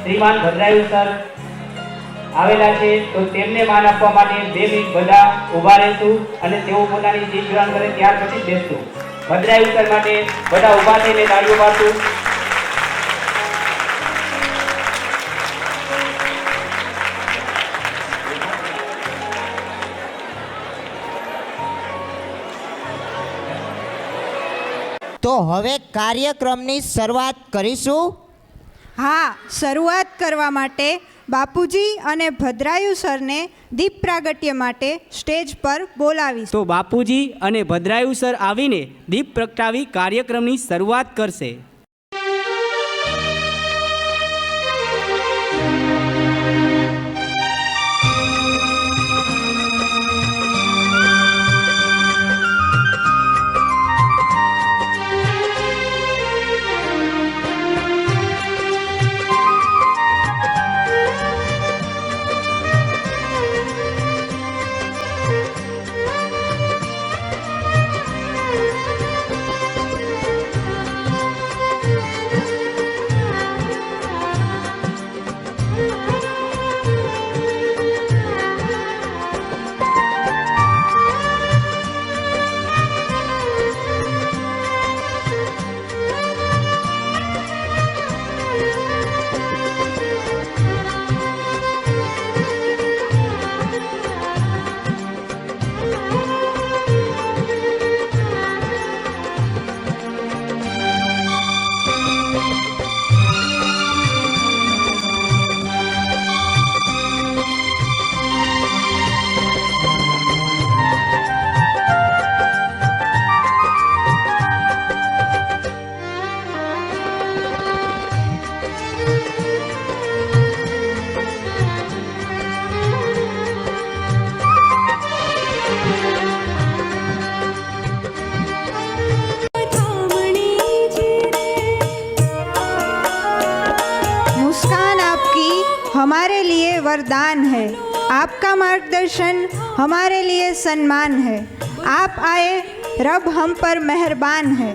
શ્રીમાન Bhadrayu sir આવેલા છે, તો તેમને માન આપવા માટે 2 મિનિટ બધા ઊભા રહેશું અને તેઓ પોતાની ચીજ ગ્રહણ કરે ત્યાર પછી જ બેસશું. ભદ્રાયુ સર માટે બધા ઊભા થઈને તાળીઓ પાડશું. તો હવે કાર્યક્રમની શરૂઆત કરીશું. હા, શરૂઆત કરવા માટે બાપુજી અને ભદ્રાયુ સરને દીપ પ્રાગટ્ય માટે સ્ટેજ પર બોલાવીશ. તો બાપુજી અને ભદ્રાયુ સર આવીને દીપ પ્રગટાવી કાર્યક્રમની શરૂઆત કરશે. हमारे लिए वरदान है, आपका मार्गदर्शन हमारे लिए सम्मान है. आप आए, रब हम पर मेहरबान है.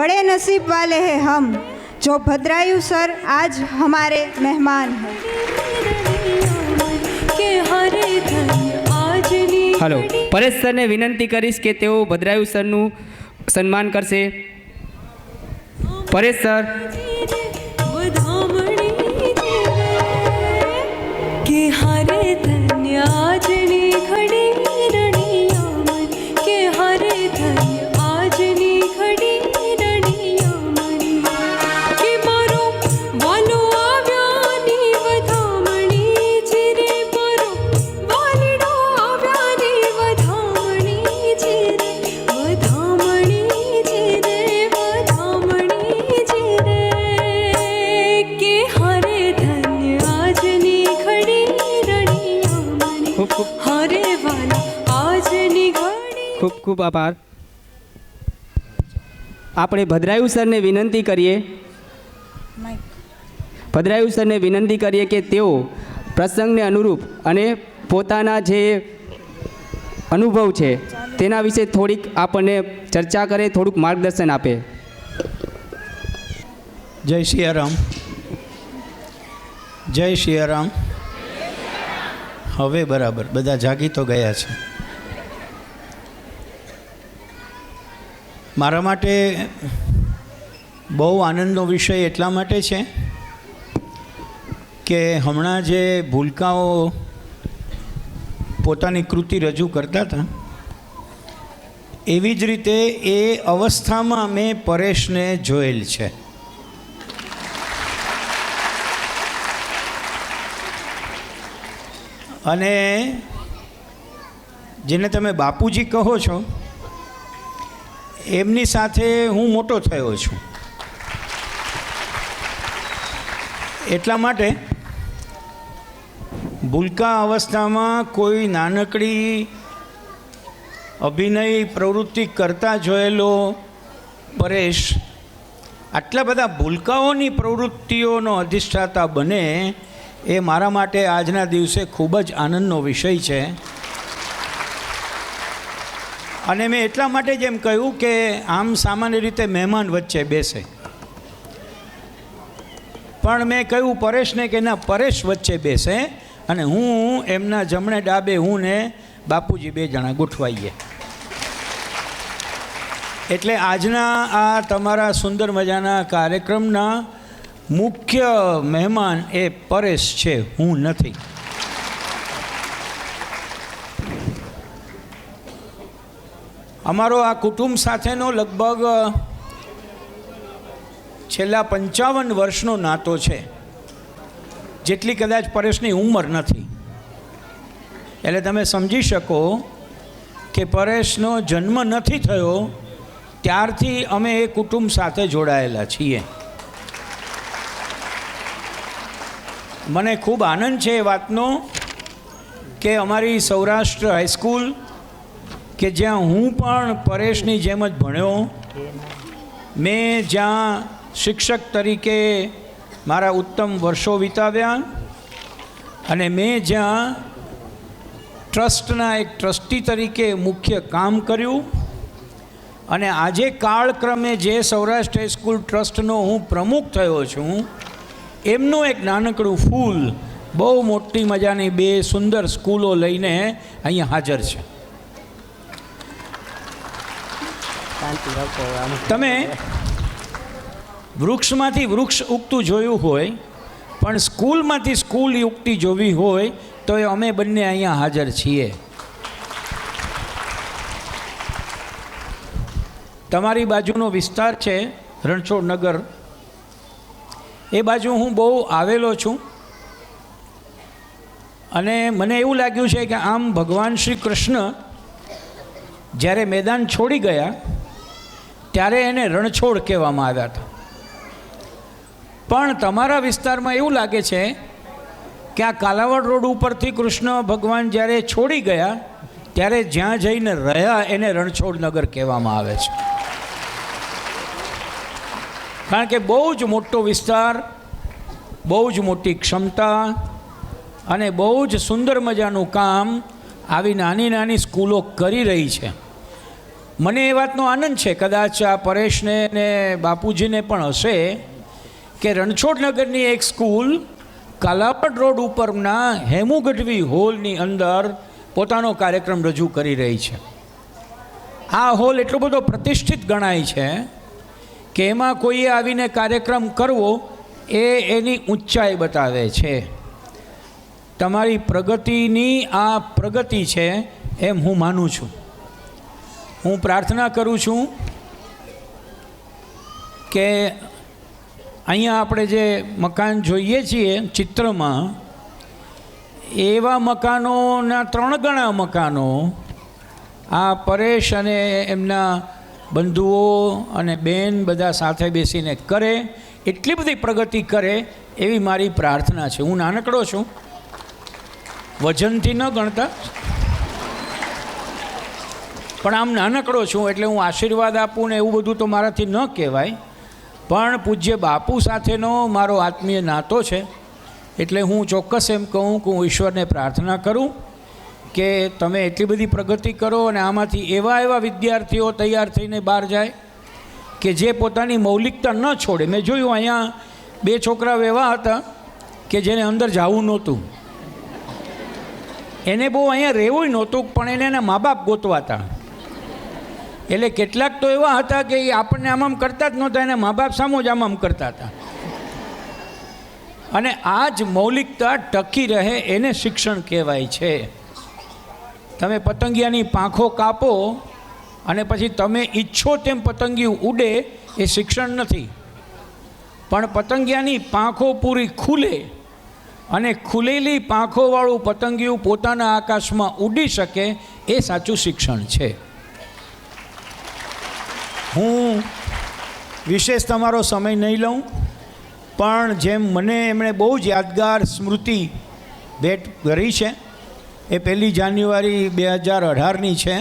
बड़े नसीब वाले हैं हम जो भद्रायु सर आज हमारे मेहमान हैं. હલો, પરેશ સરને વિનંતી કરીશ કે તેઓ ભદ્રાયુ સરનું સન્માન કરશે. પરેશ સર. કે હરે ધન્ય આજની ઘડી રણિયામન, કે હરે ધન્ય આજની ઘડી રણિયામન, કે મારો વાલો આવ્યાની વધામણી છે રે, મારો વાલીડો આવ્યાની વધામણી છે રે, વધામણી છે રે, વધામણી છે રે, કે હરે ધન્ય આજની ઘડી ખૂબ ખૂબ આભાર. આપણે ભદ્રાયુ સરને વિનંતી કરીએ કે તેઓ પ્રસંગને અનુરૂપ અને પોતાના જે અનુભવ છે તેના વિશે થોડીક આપણને ચર્ચા કરે, થોડુંક માર્ગદર્શન આપે. જય સિયારામ. જય સિયારામ. હવે બરાબર બધા જાગી તો ગયા છે. મારા માટે બહુ આનંદનો વિષય એટલા માટે છે કે હમણાં જે ભૂલકાઓ પોતાની કૃતિ રજૂ કરતા હતા એવી જ રીતે એ અવસ્થામાં મેં પરેશને જોયેલ છે. અને જેને તમે બાપુજી કહો છો એમની સાથે હું મોટો થયો છું. એટલા માટે ભૂલકા અવસ્થામાં કોઈ નાનકડી અભિનય પ્રવૃત્તિ કરતા જોયેલો પરેશ આટલા બધા ભૂલકાઓની પ્રવૃત્તિઓનો અધિષ્ઠાતા બને એ મારા માટે આજના દિવસે ખૂબ જ આનંદનો વિષય છે. અને મેં એટલા માટે જ એમ કહ્યું કે આમ સામાન્ય રીતે મહેમાન વચ્ચે બેસે, પણ મેં કહ્યું પરેશને કે ના, પરેશ વચ્ચે બેસે અને હું એમના જમણે ડાબે હું ને બાપુજી 2 જણા ગોઠવાઈએ. એટલે આજના આ તમારા સુંદર મજાના કાર્યક્રમના મુખ્ય મહેમાન એ પરેશ છે, હું નથી. અમારો આ કુટુંબ સાથેનો લગભગ છેલ્લા 55 વર્ષનો નાતો છે, જેટલી કદાચ પરેશની ઉંમર નથી. એટલે તમે સમજી શકો કે પરેશનો જન્મ નથી થયો ત્યારથી અમે એ કુટુંબ સાથે જોડાયેલા છીએ. મને ખૂબ આનંદ છે એ વાતનો કે અમારી સૌરાષ્ટ્ર હાઈસ્કૂલ કે જ્યાં હું પણ પરેશની જેમ જ ભણ્યો, મેં જ્યાં શિક્ષક તરીકે મારા ઉત્તમ વર્ષો વિતાવ્યા અને મેં જ્યાં ટ્રસ્ટના એક ટ્રસ્ટી તરીકે મુખ્ય કામ કર્યું અને આજે કાળક્રમે જે સૌરાષ્ટ્ર હાઈસ્કૂલ ટ્રસ્ટનો હું પ્રમુખ થયો છું, એમનું એક નાનકડું ફૂલ બહુ મોટી મજાની 2 સુંદર સ્કૂલો લઈને અહીંયા હાજર છે. તમે વૃક્ષમાંથી વૃક્ષ ઉગતું જોયું હોય, પણ સ્કૂલમાંથી સ્કૂલ ઉગતી જોવી હોય તો એ અમે બંને અહીંયા હાજર છીએ. તમારી બાજુનો વિસ્તાર છે રણછોડ નગર, એ બાજુ હું બહુ આવેલો છું અને મને એવું લાગ્યું છે કે આમ ભગવાન શ્રી કૃષ્ણ જ્યારે મેદાન છોડી ગયા ત્યારે એને રણછોડ કહેવામાં આવ્યા હતા. પણ તમારા વિસ્તારમાં એવું લાગે છે કે આ કાલાવડ રોડ ઉપરથી કૃષ્ણ ભગવાન જ્યારે છોડી ગયા ત્યારે જ્યાં જઈને રહ્યા એને રણછોડ નગર કહેવામાં આવે છે. કારણ કે બહુ જ મોટો વિસ્તાર, બહુ જ મોટી ક્ષમતા અને બહુ જ સુંદર મજાનું કામ આવી નાની નાની સ્કૂલો કરી રહી છે. મને એ વાતનો આનંદ છે, કદાચ આ પરેશને ને બાપુજીને પણ હશે, કે રણછોડનગરની એક સ્કૂલ કાલાવડ રોડ ઉપરના હેમુ ગઢવી હોલની અંદર પોતાનો કાર્યક્રમ રજૂ કરી રહી છે. આ હોલ એટલો બધો પ્રતિષ્ઠિત ગણાય છે કે એમાં કોઈએ આવીને કાર્યક્રમ કરવો એ એની ઊંચાઈ બતાવે છે. તમારી પ્રગતિની આ પ્રગતિ છે એમ હું માનું છું. હું પ્રાર્થના કરું છું કે અહીંયા આપણે જે મકાન જોઈએ છીએ ચિત્રમાં, એવા મકાનોના 3 ગણા મકાનો આ પરેશ અને એમના બંધુઓ અને બેન બધા સાથે બેસીને કરે, એટલી બધી પ્રગતિ કરે એવી મારી પ્રાર્થના છે. હું નાનકડો છું, વજનથી ન ગણતા, પણ આમ નાનકડો છું એટલે હું આશીર્વાદ આપું ને એવું બધું તો મારાથી ન કહેવાય, પણ પૂજ્ય બાપુ સાથેનો મારો આત્મીય નાતો છે એટલે હું ચોક્કસ એમ કહું કે હું ઈશ્વરને પ્રાર્થના કરું કે તમે એટલી બધી પ્રગતિ કરો અને આમાંથી એવા વિદ્યાર્થીઓ તૈયાર થઈને બહાર જાય કે જે પોતાની મૌલિકતા ન છોડે. મેં જોયું અહીંયા 2 છોકરાઓ એવા હતા કે જેને અંદર જવું નહોતું, એને બહુ અહીંયા રહેવું નહોતું, પણ એને એના મા બાપ ગોતવા હતા. એટલે કેટલાક તો એવા હતા કે એ આપણને આમ કરતા જ નહોતા, એના મા બાપ સામો જ આમ કરતા હતા. અને આ જ મૌલિકતા ટકી રહે એને શિક્ષણ કહેવાય છે. તમે પતંગિયાની પાંખો કાપો અને પછી તમે ઈચ્છો તેમ પતંગિયું ઉડે એ શિક્ષણ નથી, પણ પતંગિયાની પાંખો પૂરી ખુલે અને ખુલેલી પાંખોવાળું પતંગિયું પોતાના આકાશમાં ઉડી શકે એ સાચું શિક્ષણ છે. હું વિશેષ તમારો સમય નહીં લઉં, પણ જેમ મને એમણે બહુ જ યાદગાર સ્મૃતિ ભેટ કરી છે એ 1 જાન્યુઆરી 2018ની છે,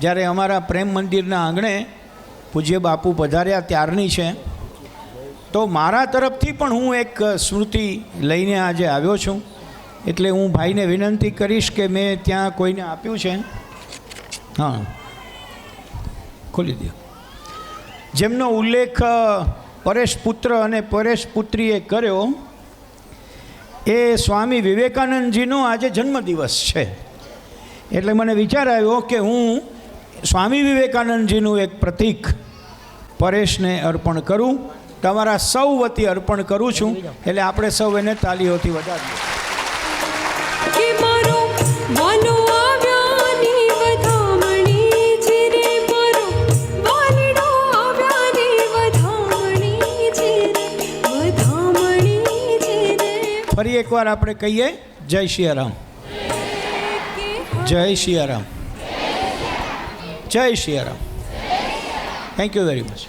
જ્યારે અમારા પ્રેમ મંદિરના આંગણે પૂજ્ય બાપુ પધાર્યા ત્યારની છે. તો મારા તરફથી પણ હું એક સ્મૃતિ લઈને આજે આવ્યો છું, એટલે હું ભાઈને વિનંતી કરીશ કે મેં ત્યાં કોઈને આપ્યું છે, હા ખોલી દો, જેમનો ઉલ્લેખ પરેશ પુત્ર અને પરેશ પુત્રીએ કર્યો એ સ્વામી વિવેકાનંદજીનો આજે જન્મદિવસ છે. એટલે મને વિચાર આવ્યો કે હું સ્વામી વિવેકાનંદજીનું એક પ્રતીક પરેશને અર્પણ કરું. તમારા સૌ વતી અર્પણ કરું છું. એટલે આપણે સૌ એને તાલીઓથી વધારીએ. કે મારો વાલો આવ્યાની વધામણી છે રે, મારો વાલડો આવ્યાની વધામણી છે રે, વધામણી છે રે. ફરી એકવાર આપણે કહીએ જય સિયારામ, જય સિયારામ, જય Siyaram. Thank you very much.